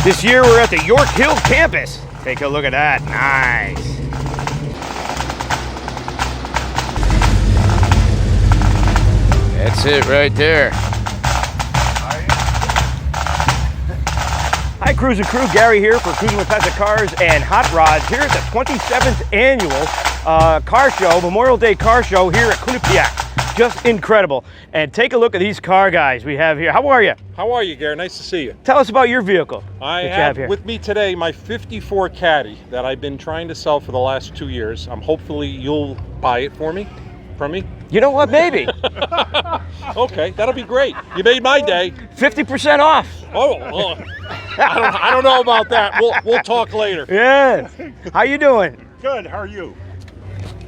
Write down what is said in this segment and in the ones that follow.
This year we're at the York Hill campus. Take a look at that. Nice. That's it right there. Hi, Cruise and Crew. Gary here for Cruising with Pets Cars and Hot Rods here at the 27th annual car show, Memorial Day car show here at Quinnipiac. Just incredible. And take a look at these car guys we have here. How are you? How are you, Gary? Nice to see you. Tell us about your vehicle. I have with me today my 54 Caddy that I've been trying to sell for the last 2 years. Hopefully you'll buy it for me, from me. You know what? Maybe. Okay, that'll be great. You made my day. 50% off. Oh, well, I don't know about that. We'll talk later. Yeah. How you doing? Good. How are you?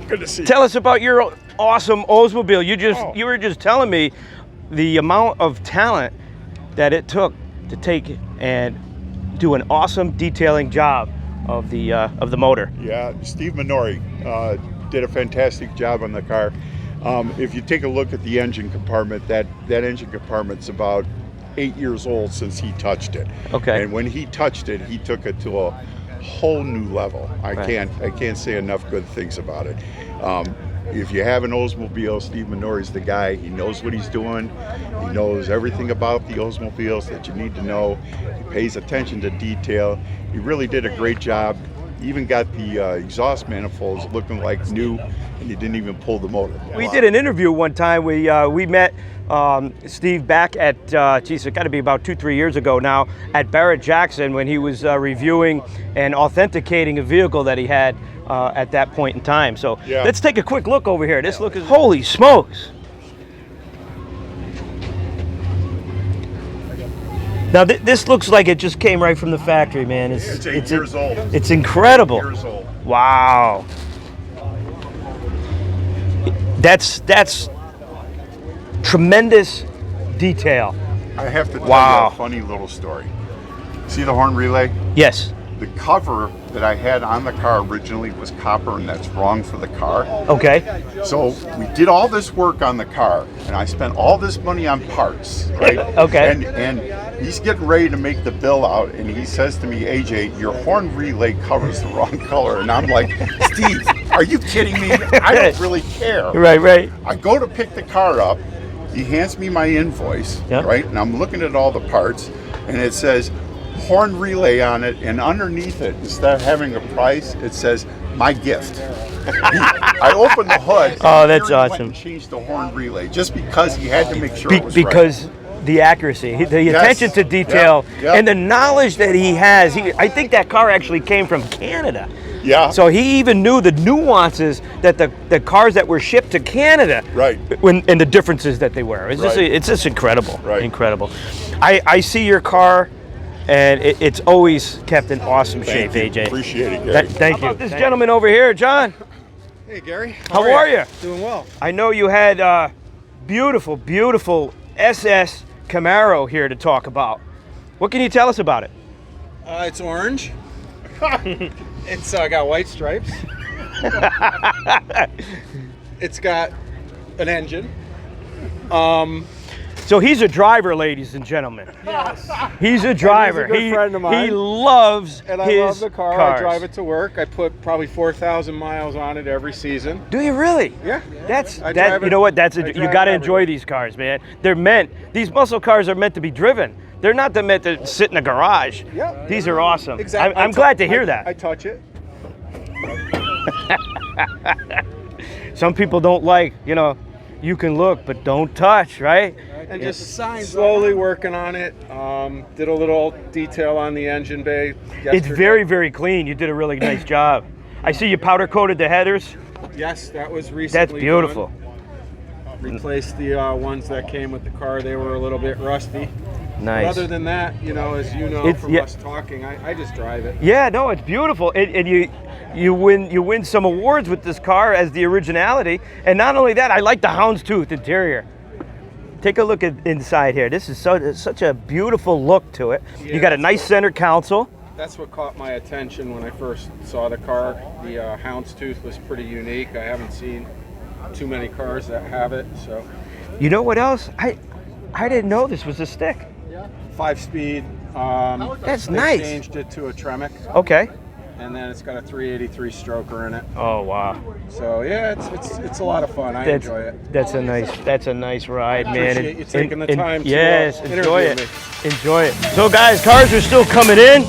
Good to see you. Tell us about your awesome Oldsmobile. You were just telling me the amount of talent that it took to take and do an awesome detailing job of the motor. Yeah, Steve Minori did a fantastic job on the car. If you take a look at the engine compartment, that engine compartment's about 8 years old since he touched it. Okay. And when he touched it, he took it to a whole new level. I can't say enough good things about it. If you have an Oldsmobile, Steve Minori's the guy. He knows what he's doing. He knows everything about the Oldsmobiles that you need to know. He pays attention to detail. He really did a great job. He even got the exhaust manifolds looking like new, and he didn't even pull the motor. We did an interview one time. We met Steve back at, geez, it got to be about 2-3 years ago now, at Barrett-Jackson when he was reviewing and authenticating a vehicle that he had at that point in time. So yeah. Let's take a quick look over here. This look is, holy smokes. Now this looks like it just came right from the factory, man. It's 8 years old. It's incredible. 8 years old. Wow. That's tremendous detail. I have to tell you a funny little story. See the horn relay? Yes. The cover that I had on the car originally was copper, and that's wrong for the car. Okay. So we did all this work on the car, and I spent all this money on parts, right? Okay. And he's getting ready to make the bill out, and he says to me, AJ, your horn relay cover's the wrong color. And I'm like, Steve, are you kidding me? I don't really care. Right. I go to pick the car up. He hands me my invoice, right? And I'm looking at all the parts, and it says horn relay on it, and underneath it, instead of having a price, it says my gift. I opened the hood. Oh, that's awesome. awesome. And changed the horn relay just because he had to make sure it was because the accuracy, the attention to detail, and the knowledge that he has. I think that car actually came from Canada. Yeah. So he even knew the nuances that the cars that were shipped to Canada, right, and the differences that they were. It's just incredible. Right. Incredible. I see your car, and it's always kept in awesome shape, AJ. Appreciate it, Gary. Thank you. How about this gentleman over here, John? Hey, Gary. How are you? Doing well. I know you had beautiful, beautiful SS Camaro here to talk about. What can you tell us about it? It's orange. It's got white stripes. It's got an engine. So he's a driver, ladies and gentlemen. Yes. He's a driver. And he's a good friend of mine. He loves and I his love the car. cars. I drive it to work. I put probably 4,000 miles on it every season. Do you really? Yeah. You know what? You got to enjoy these cars, man. These muscle cars are meant to be driven. They're not meant to sit in a garage. Yeah. These are awesome. Exactly. I'm glad to hear that. I touch it. Some people don't like, you can look, but don't touch, right? And just slowly working on it. Did a little detail on the engine bay yesterday. It's very, very clean. You did a really nice job. I see you powder coated the headers. Yes, that was recently That's beautiful. done. Replaced the ones that came with the car. They were a little bit rusty. Nice. But other than that, as you know from us talking, I just drive it. Yeah, no, it's beautiful. And you win some awards with this car as the originality. And not only that, I like the houndstooth interior. Take a look at inside here. This is such a beautiful look to it. Yeah, you got a nice center console. That's what caught my attention when I first saw the car. The houndstooth was pretty unique. I haven't seen too many cars that have it. So, you know what else? I didn't know this was a stick. 5-speed That's they nice. Changed it to a Tremec, Okay. and then it's got a 383 stroker in it. Oh wow. So yeah, it's a lot of fun. I enjoy it. That's a nice ride, man. Appreciate you taking the time to yes, interview enjoy it. me. Enjoy it. So guys, cars are still coming in.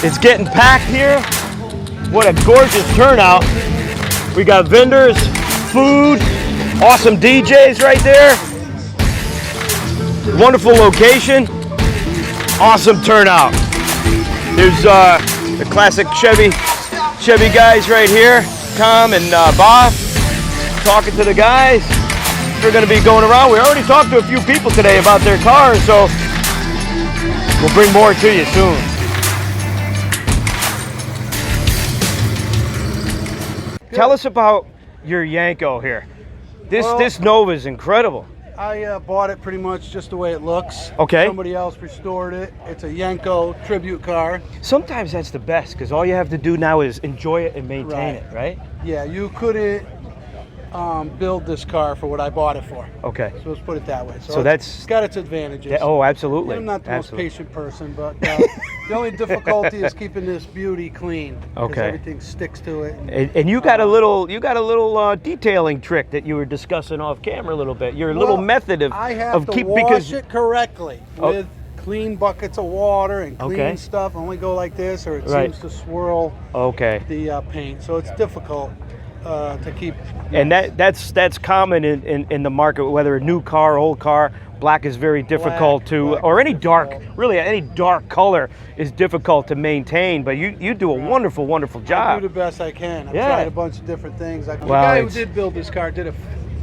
It's getting packed here. What a gorgeous turnout. We got vendors, food, awesome DJs right there. Wonderful location. Awesome turnout. There's the classic Chevy guys right here. Tom and Bob talking to the guys. We're going to be going around. We already talked to a few people today about their cars, so we'll bring more to you soon. Tell us about your Yenko here. This Nova is incredible. I bought it pretty much just the way it looks. Okay. Somebody else restored it. It's a Yenko tribute car. Sometimes that's the best because all you have to do now is enjoy it and maintain it, right? Yeah, you couldn't build this car for what I bought it for. Okay. So let's put it that way. So that's it's got its advantages. Oh, absolutely. I'm not the absolutely. most patient person, but the only difficulty is keeping this beauty clean. Okay. Everything sticks to it. And you got a little detailing trick that you were discussing off camera a little bit. Your little method of I have to wash it correctly with clean buckets of water and clean stuff. Only go like this, or it seems to swirl the paint. So it's difficult to keep. And that's common in the market, whether a new car, old car. Black is very difficult or any dark color is difficult to maintain. But you do a wonderful job. I do the best I can. I've Yeah. tried a bunch of different things. The Well, guy who did build this car did a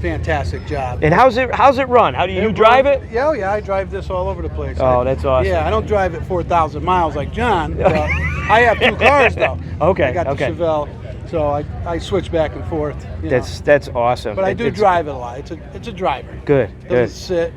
fantastic job. And how's it run? How do you drive it? Yeah, I drive this all over the place. Oh, that's awesome. Yeah, I don't drive it 4,000 miles like John. But I have two cars though. Okay. I got the Chevelle, so I switch back and forth. That's awesome. But I do drive it a lot. It's a driver. Good. Doesn't sit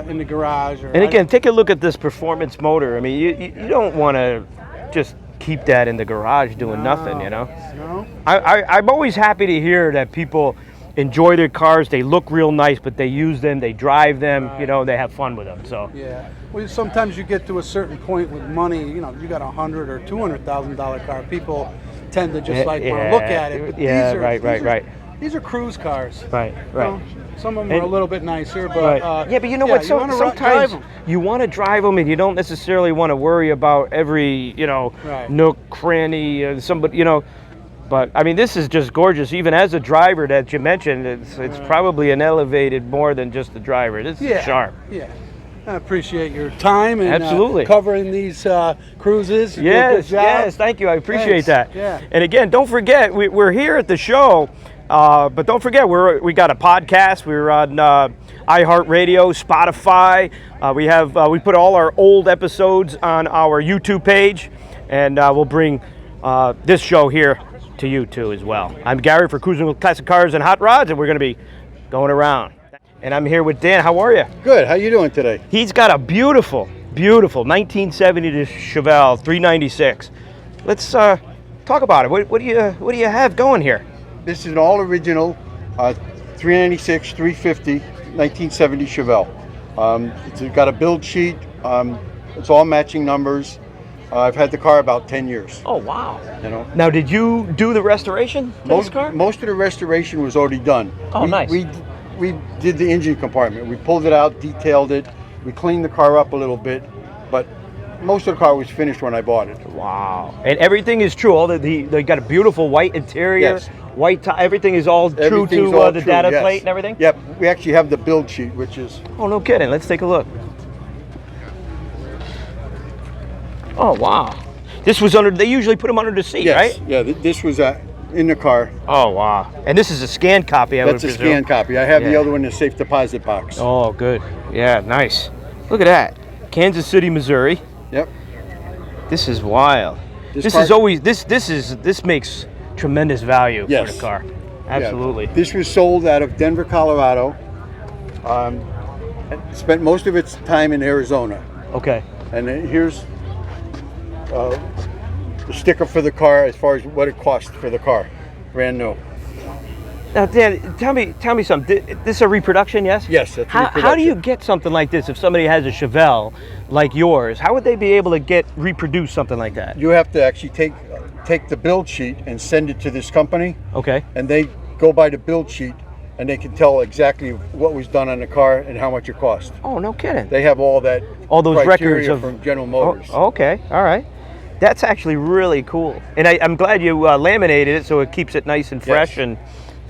in the garage. And again, take a look at this performance motor. I mean, you don't want to just keep that in the garage doing nothing, you know? No. I'm always happy to hear that people enjoy their cars. They look real nice, but they use them, they drive them, you know, they have fun with them. So yeah. Well, sometimes you get to a certain point with money. You know, you got $100,000 or $200,000 car. People tend to just want to look at it. But right. These are cruise cars. Right. You know, some of them are a little bit nicer, but but you know what? Sometimes you want to drive them, and you don't necessarily want to worry about every nook, cranny, somebody, you know. But I mean, this is just gorgeous. Even as a driver that you mentioned, it's probably an elevated more than just the driver. This is sharp. Yeah. I appreciate your time and absolutely covering these cruises. Yes, thank you. I appreciate that. Yeah. And again, don't forget, we're here at the show, but don't forget, we got a podcast. We're on iHeartRadio, Spotify. We put all our old episodes on our YouTube page, and we'll bring this show here to you too as well. I'm Gary for Cruising with Classic Cars and Hot Rods, and we're going to be going around. And I'm here with Dan. How are you? Good. How you doing today? He's got a beautiful 1970 Chevelle 396. Let's talk about it. What do you have going here? This is an all original 396 350 1970 Chevelle. It's got a build sheet. It's all matching numbers. I've had the car about 10 years. Oh wow! You know. Now, did you do the restoration to this car? Most of the restoration was already done. Oh, nice. We did the engine compartment. We pulled it out, detailed it. We cleaned the car up a little bit, but most of the car was finished when I bought it. Wow! And everything is true. They got a beautiful white interior. Yes. White top. Everything is all true to the data plate and everything. Yep. We actually have the build sheet, which is. Oh, no kidding. Let's take a look. Oh wow! This was under. They usually put them under the seat, right? Yeah. This was in the car. Oh wow! And this is a scanned copy. That's a scanned copy. I have the other one in the safe deposit box. Oh, good. Yeah, nice. Look at that. Kansas City, Missouri. Yep. This is wild. This makes tremendous value for the car. Absolutely. Yeah. This was sold out of Denver, Colorado. Spent most of its time in Arizona. Okay. And here's the sticker for the car as far as what it cost for the car, brand new. Now, Dan, tell me something. This is a reproduction, yes? Yes, that's How reproduction. do you get something like this if somebody has a Chevelle like yours? How would they be able to reproduce something like that? You have to actually take the build sheet and send it to this company. Okay. And they go by the build sheet and they can tell exactly what was done on the car and how much it cost. Oh, no kidding. They have all those records from General Motors. Oh, okay, all right. That's actually really cool. And I'm glad you laminated it so it keeps it nice and fresh. Yes. And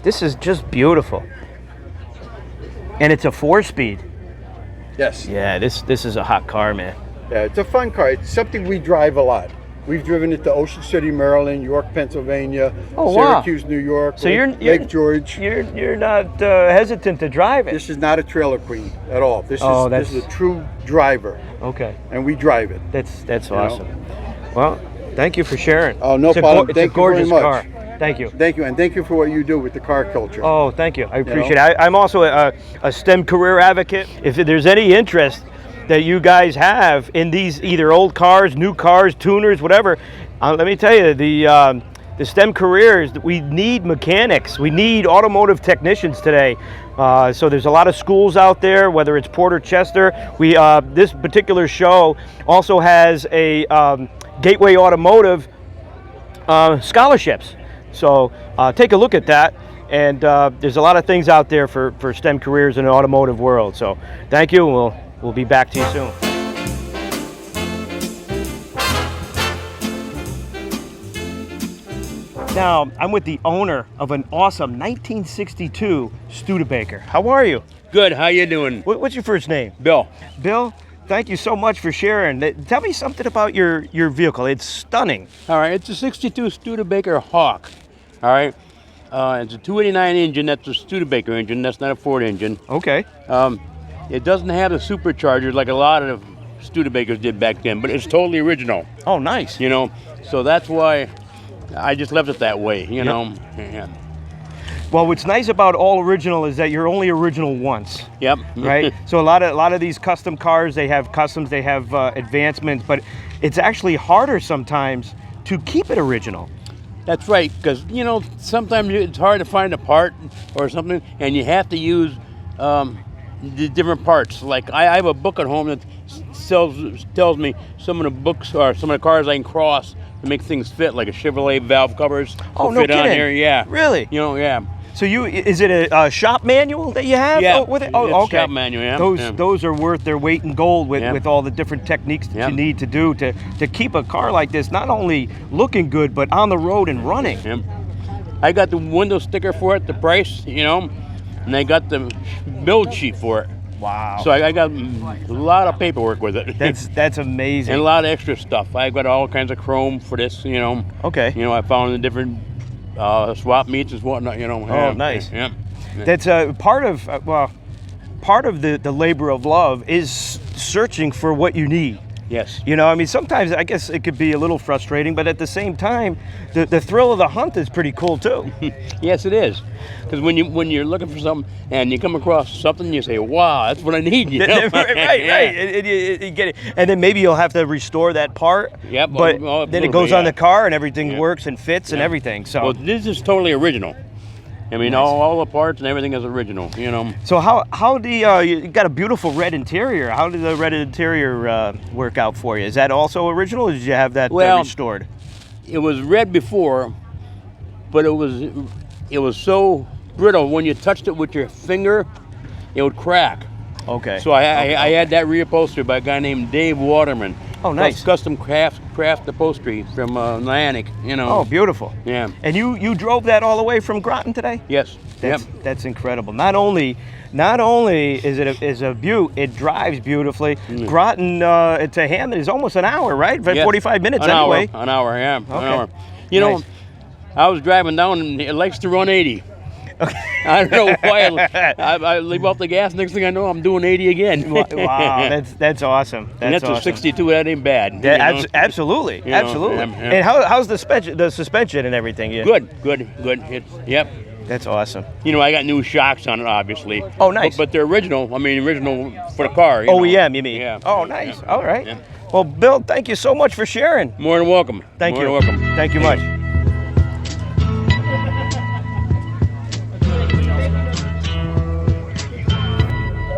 this is just beautiful. And it's a 4-speed. Yes. Yeah, this is a hot car, man. Yeah, it's a fun car. It's something we drive a lot. We've driven it to Ocean City, Maryland, York, Pennsylvania, Syracuse, New York, so Lake George. You're not hesitant to drive it. This is not a trailer queen at all. This is a true driver. Okay. And we drive it. That's awesome. Well, thank you for sharing. Oh, no problem. It's a gorgeous car. Thank you. Thank you, and thank you for what you do with the car culture. Oh, thank you. I appreciate it. I'm also a STEM career advocate. If there's any interest that you guys have in these either old cars, new cars, tuners, whatever, let me tell you, the STEM careers, we need mechanics. We need automotive technicians today. So there's a lot of schools out there, whether it's Port or Chester. This particular show also has a Gateway Automotive scholarships. So take a look at that. And there's a lot of things out there for STEM careers in the automotive world. So thank you, and we'll be back to you soon. Now, I'm with the owner of an awesome 1962 Studebaker. How are you? Good. How you doing? What's your first name? Bill. Bill, thank you so much for sharing. Tell me something about your vehicle. It's stunning. All right. It's a 62 Studebaker Hawk. All right. It's a 289 engine. That's a Studebaker engine. That's not a Ford engine. Okay. It doesn't have a supercharger like a lot of Studebakers did back then, but it's totally original. Oh, nice. You know, so that's why I just left it that way, you know. Yeah. Well, what's nice about all original is that you're only original once. Yep. Right? So a lot of these custom cars, they have customs, they have advancements, but it's actually harder sometimes to keep it original. That's right, because, you know, sometimes it's hard to find a part or something, and you have to use the different parts. Like I have a book at home that tells me some of the books or some of the cars I can cross to make things fit, like a Chevrolet valve covers. Oh, no fit kidding. on here, yeah. Really? You know, yeah. So is it a shop manual that you have? Yeah. With it? It's Oh, okay. shop manual, yeah. Those are worth their weight in gold with all the different techniques that you need to do to keep a car like this not only looking good but on the road and running. Yep. I got the window sticker for it, the price, you know, and I got the build sheet for it. Wow. So I got a lot of paperwork with it. That's amazing. And a lot of extra stuff. I got all kinds of chrome for this, you know. Okay. You know, I found the different swap meets and whatnot, you know. Oh, nice. Yeah. That's part of the labor of love is searching for what you need. Yes. You know, I mean, sometimes I guess it could be a little frustrating, but at the same time, the thrill of the hunt is pretty cool too. Yes, it is. Because when you're looking for something and you come across something, you say, "Wow, that's what I need." You know? right. And you get it, and then maybe you'll have to restore that part. Yep. But then it goes on the car, and everything works and fits and everything. So. Well, this is totally original. I mean, all the parts and everything is original, you know. So how do you got a beautiful red interior? How did the red interior work out for you? Is that also original, or did you have that restored? It was red before, but it was so brittle when you touched it with your finger, it would crack. Okay. So I had that reupholstered by a guy named Dave Waterman. Oh, nice. Custom craft upholstery from Niantic, you know. Oh, beautiful. Yeah. And you drove that all the way from Groton today? Yes. That's incredible. Not only is it a beaut, it drives beautifully. Groton to Hammond is almost an hour, right? 45 minutes anyway. An hour, yeah. Okay. An hour. You know, I was driving down and it likes to run 80. Okay. I don't know why. I leave off the gas. Next thing I know, I'm doing 80 again. Wow, that's awesome. That's awesome. a 62. That ain't bad. Yeah, absolutely, absolutely. And how's the suspension and everything? Yeah. Good. Yep. That's awesome. You know, I got new shocks on it, obviously. Oh, nice. But they're original. I mean, original for the car. OEM, you mean? Yeah. Oh, nice. Yeah. All right. Yeah. Well, Bill, thank you so much for sharing. More than welcome. Thank you. More than welcome. Thank you much.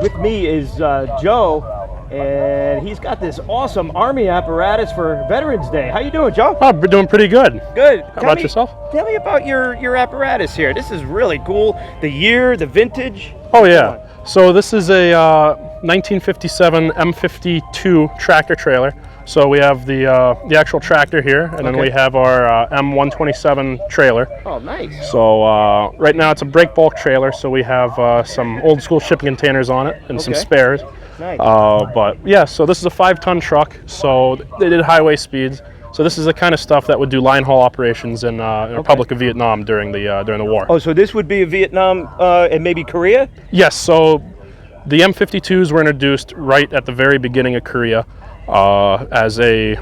with me is Joe, and he's got this awesome Army apparatus for Veterans Day. How you doing, Joe? Oh, we're doing pretty good. Good. How about yourself? Tell me about your apparatus here. This is really cool. The year, the vintage. Oh yeah. So this is a 1957 M52 tractor trailer. So we have the actual tractor here, and then we have our M127 trailer. Oh, nice. So right now it's a break bulk trailer, so we have some old school shipping containers on it and some spares. Nice. But yeah, so this is a 5-ton truck, so they did highway speeds. So this is the kind of stuff that would do line haul operations in the Republic of Vietnam during the war. Oh, so this would be a Vietnam and maybe Korea? Yes, so the M52s were introduced right at the very beginning of Korea as a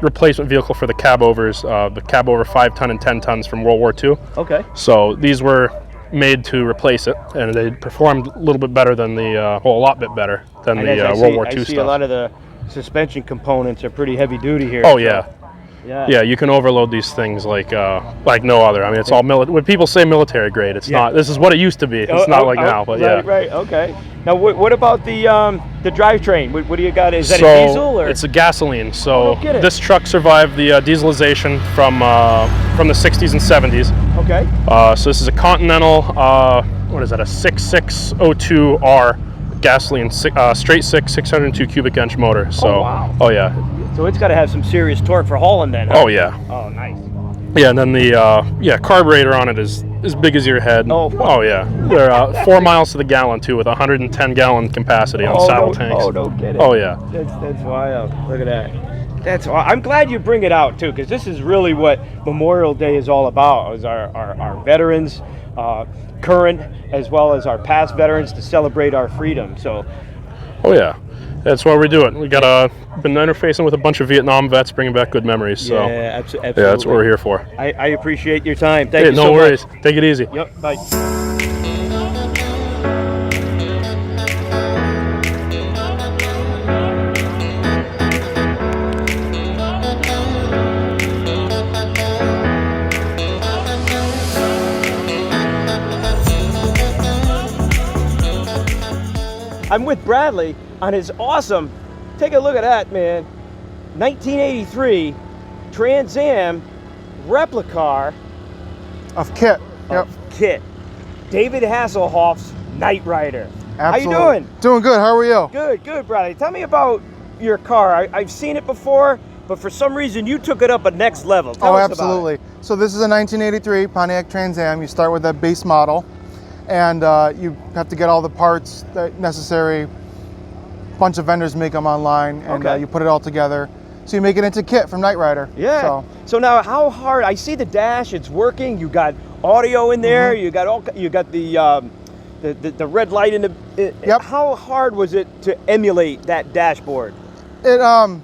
replacement vehicle for the cab-overs, the cab-over 5-ton and 10 tons from World War II. Okay. So these were made to replace it, and they performed a little bit better than a lot bit better than the World War II stuff. I see a lot of the suspension components are pretty heavy duty here. Oh, so. yeah. Yeah. Yeah, you can overload these things like no other. I mean, it's all when people say military grade, it's not. This is what it used to be. It's not like now, but yeah. Right. Okay. Now, what about the drivetrain? What do you got? Is that So a diesel or? it's a gasoline. So no kidding. this truck survived the dieselization from the 60s and 70s. Okay. So this is a Continental. What is that? A 6602R gasoline, straight six, 602 cubic inch motor. So. Oh, wow. Oh yeah. So it's got to have some serious torque for hauling then. Huh? Oh yeah. Oh, nice. Yeah, and then the carburetor on it is as big as your head. Oh yeah. They're 4 miles to the gallon too, with 110 gallon capacity on saddle tanks. Oh, no kidding. Oh yeah. That's wild. Look at that. That's wild. I'm glad you bring it out too, because this is really what Memorial Day is all about. Is our veterans, current as well as our past veterans, to celebrate our freedom. So. Oh yeah. That's why we do it. We been interfacing with a bunch of Vietnam vets, bringing back good memories. So yeah, absolutely. Yeah, that's what we're here for. I appreciate your time. Thank you so no worries. much. Take it easy. Yep. Bye. I'm with Bradley on his awesome, take a look at that, man, 1983 Trans Am replica of Kit. Yep. Kit. David Hasselhoff's Knight Rider. Absolutely. How you doing? Doing good. How are you? Good, Bradley. Tell me about your car. I've seen it before, but for some reason you took it up a next level. Tell us absolutely. About it. So this is a 1983 Pontiac Trans Am. You start with that base model, and you have to get all the parts that necessary. A bunch of vendors make them online, and you put it all together. So you make it into Kit from Knight Rider. Yeah. So now, how hard? I see the dash. It's working. You got audio in there. You got the red light in the. Yep. How hard was it to emulate that dashboard? It a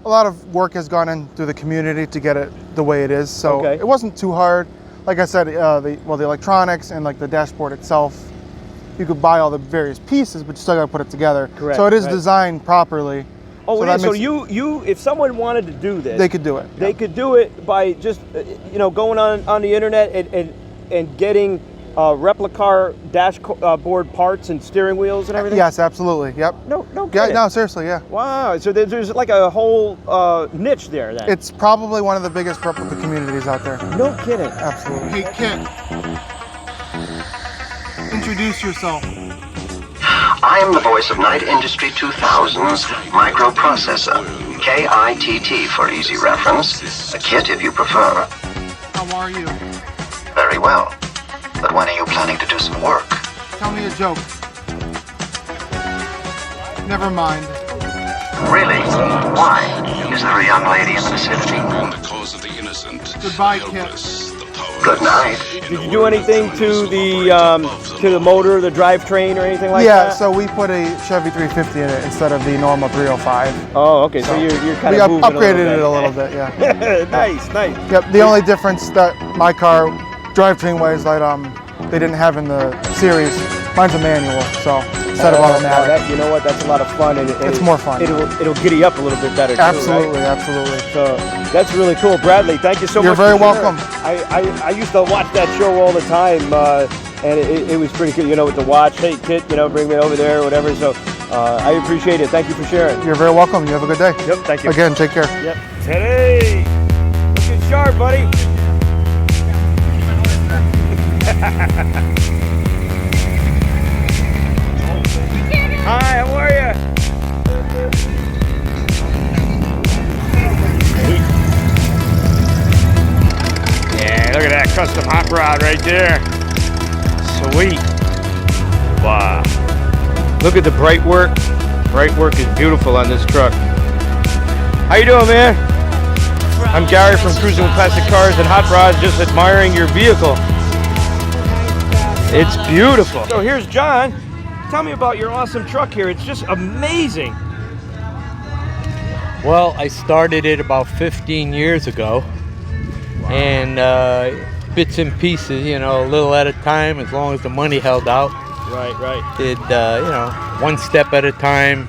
lot of work has gone in through the community to get it the way it is. So it wasn't too hard. Like I said, the electronics and like the dashboard itself, you could buy all the various pieces, but you still got to put it together. Correct. So it is designed properly. Oh, it is. So you, if someone wanted to do this, they could do it. They could do it by just, going on the internet and getting replica dashboard parts and steering wheels and everything. Yes, absolutely. Yep. No kidding. Yeah, no, seriously, yeah. Wow. So there's like a whole niche there then. It's probably one of the biggest replica communities out there. No kidding. Absolutely. Hey, Kit. Introduce yourself. I am the voice of Knight Industry 2000's microprocessor, KITT for easy reference, a kit if you prefer. How are you? Very well. But when are you planning to do some work? Tell me a joke. Never mind. Really? Why? Is there a young lady in the vicinity? Goodbye, Kit. Good night. Did you do anything to the motor, the drivetrain, or anything like that? Yeah, so we put a Chevy 350 in it instead of the normal 305. Oh, okay. So you're kind of moving upgraded it a little bit, yeah. Nice. Yep. The only difference that my car drivetrain-wise, they didn't have in the series. Mine's a manual, so instead of automatic. You know what? That's a lot of fun, and it's more fun. It'll giddy up a little bit better. Absolutely, too, right? Absolutely. So that's really cool, Bradley. Thank you so much. You're very welcome. I used to watch that show all the time. and it was pretty good, you know, with the watch. Hey, Kit, you know, bring me over there or whatever. So I appreciate it. Thank you for sharing. You're very welcome. You have a good day. Yep, thank you. Again, take care. Yep. Hey, looking sharp, buddy. Hi, how are you? Yeah, look at that custom hot rod right there. Sweet. Wow. Look at the bright work. Bright work is beautiful on this truck. How you doing, man? I'm Gary from Cruising with Classic Cars and Hot Rods, just admiring your vehicle. It's beautiful. So here's John. Tell me about your awesome truck here. It's just amazing. Well, I started it about 15 years ago, and bits and pieces, you know, a little at a time, as long as the money held out. Right. Did, you know, one step at a time.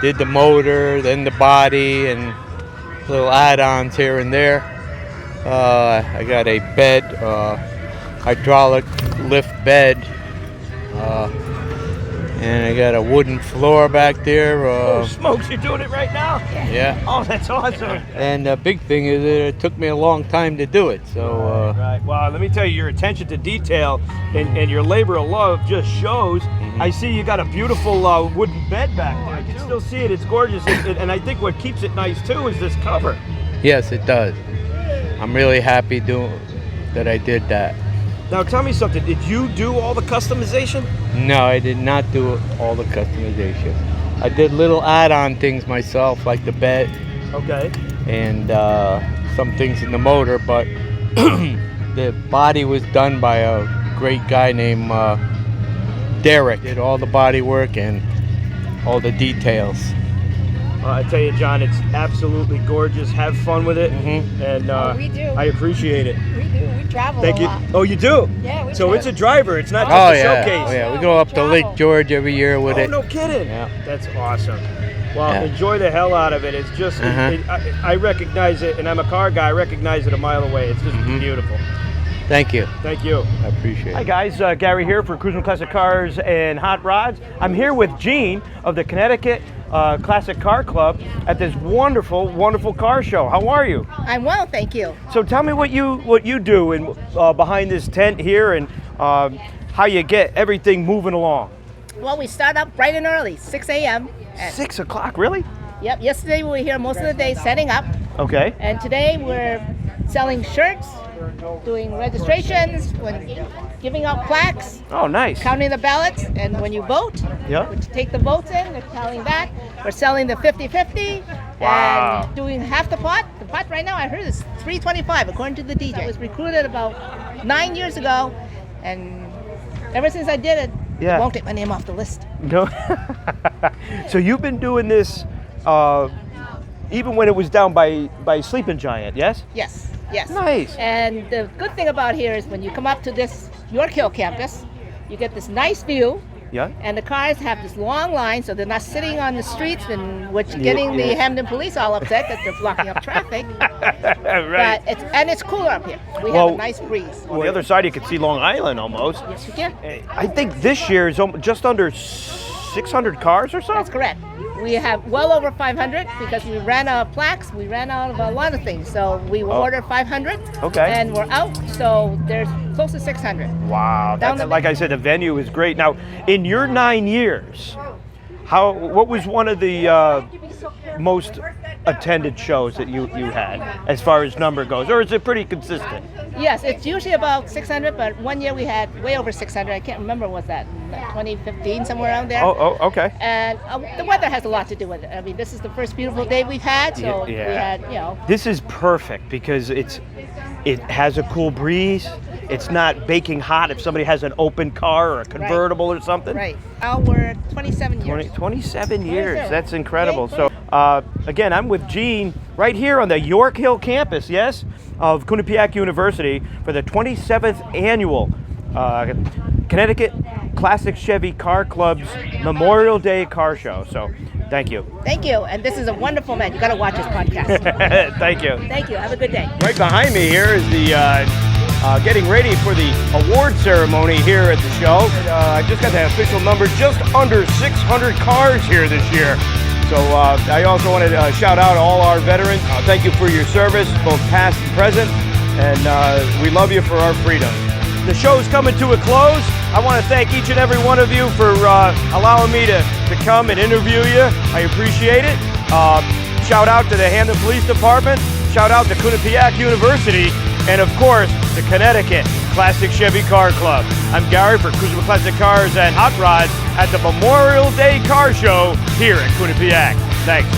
Did the motor, then the body, and little add-ons here and there. I got a bed, hydraulic lift bed, and I got a wooden floor back there. Oh, smokes, you're doing it right now? Yeah. Oh, that's awesome. And the big thing is that it took me a long time to do it. So. Right. Wow, let me tell you, your attention to detail and your labor of love just shows. I see you got a beautiful wooden bed back there. I can still see it. It's gorgeous. And I think what keeps it nice, too, is this cover. Yes, it does. I'm really happy that I did that. Now, tell me something. Did you do all the customization? No, I did not do all the customization. I did little add-on things myself, like the bed. Okay. And some things in the motor, but the body was done by a great guy named Derek. Did all the body work and all the details. I tell you, John, it's absolutely gorgeous. Have fun with it. And we do. I appreciate it. We do. We travel Thank a you. lot. Oh, you do? Yeah, we So do. it's a driver. It's not just a showcase. Oh, yeah. We go up to Lake George every year with it. Oh, no kidding. Yeah. That's awesome. Well, Yeah. enjoy the hell out of it. It's just, I recognize it, and I'm a car guy. I recognize it a mile away. It's just beautiful. Thank you. Thank you. I appreciate Hi it. guys, Gary here for Cruising Classic Cars and Hot Rods. I'm here with Gene of the Connecticut Classic Car Club at this wonderful, wonderful car show. How are you? I'm well, thank you. So tell me what you do in, behind this tent here, and how you get everything moving along. Well, we start up bright and early, 6 a.m. 6 o'clock, really? Yep, yesterday we were here most of the day setting up. Okay. And today we're selling shirts, doing registrations, giving out plaques. Oh, nice. Counting the ballots, and when you vote, Yeah. we take the votes in, they're tallying that. We're selling the 50-50 Wow. and doing half the pot. The pot right now, I heard, is $325 according to the DJ. I was recruited about 9 years ago, and ever since I did it, Yeah. I won't take my name off the list. No. So you've been doing this even when it was down by Sleeping Giant, yes? Yes. Nice. And the good thing about here is when you come up to this York Hill campus, you get this nice view. Yeah. And the cars have this long line, so they're not sitting on the streets, and which getting the Hamden police all upset that they're blocking up traffic. Right. But it's cooler up here. We have Well, a nice breeze. On the other side, you can see Long Island almost. Yes, you can. I think this year is just under 600 cars or so. That's correct. We have well over 500 because we ran out of plaques. We ran out of a lot of things. So we ordered 500. Okay. And we're out. So there's close to 600. Wow. Like I said, the venue is great. Now, in your 9 years, what was one of the most attended shows that you had as far as number goes, or is it pretty consistent? Yes, it's usually about 600, but one year we had way over 600. I can't remember, was that 2015, somewhere around there? Oh, okay. And the weather has a lot to do with it. I mean, this is the first beautiful day we've had, so Yeah. we had, you know. This is perfect because it has a cool breeze. It's not baking hot if somebody has an open car or a convertible or something. Right. Now we're 27 years. 27 years. 27. That's incredible. So, again, I'm with Gene right here on the York Hill campus, yes, of Quinnipiac University for the 27th annual Connecticut Classic Chevy Car Club's Memorial Day Car Show. So, thank you. Thank you. And this is a wonderful man. You got to watch his podcast. Thank you. Thank you. Have a good day. Right behind me here is the getting ready for the award ceremony here at the show. I just got the official number, just under 600 cars here this year. So I also want to shout out all our veterans. Thank you for your service, both past and present, and we love you for our freedom. The show's coming to a close. I want to thank each and every one of you for allowing me to come and interview you. I appreciate it. Shout out to the Hampton Police Department. Shout out to Quinnipiac University. And of course, the Connecticut Classic Chevy Car Club. I'm Gary for Cruiser Classic Cars and Hot Rods at the Memorial Day Car Show here at Quinnipiac. Thanks.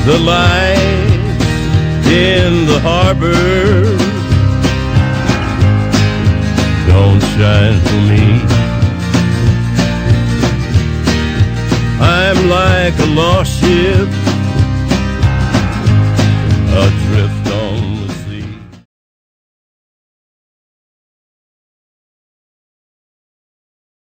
The lights in the harbor don't shine for me. I'm like a lost ship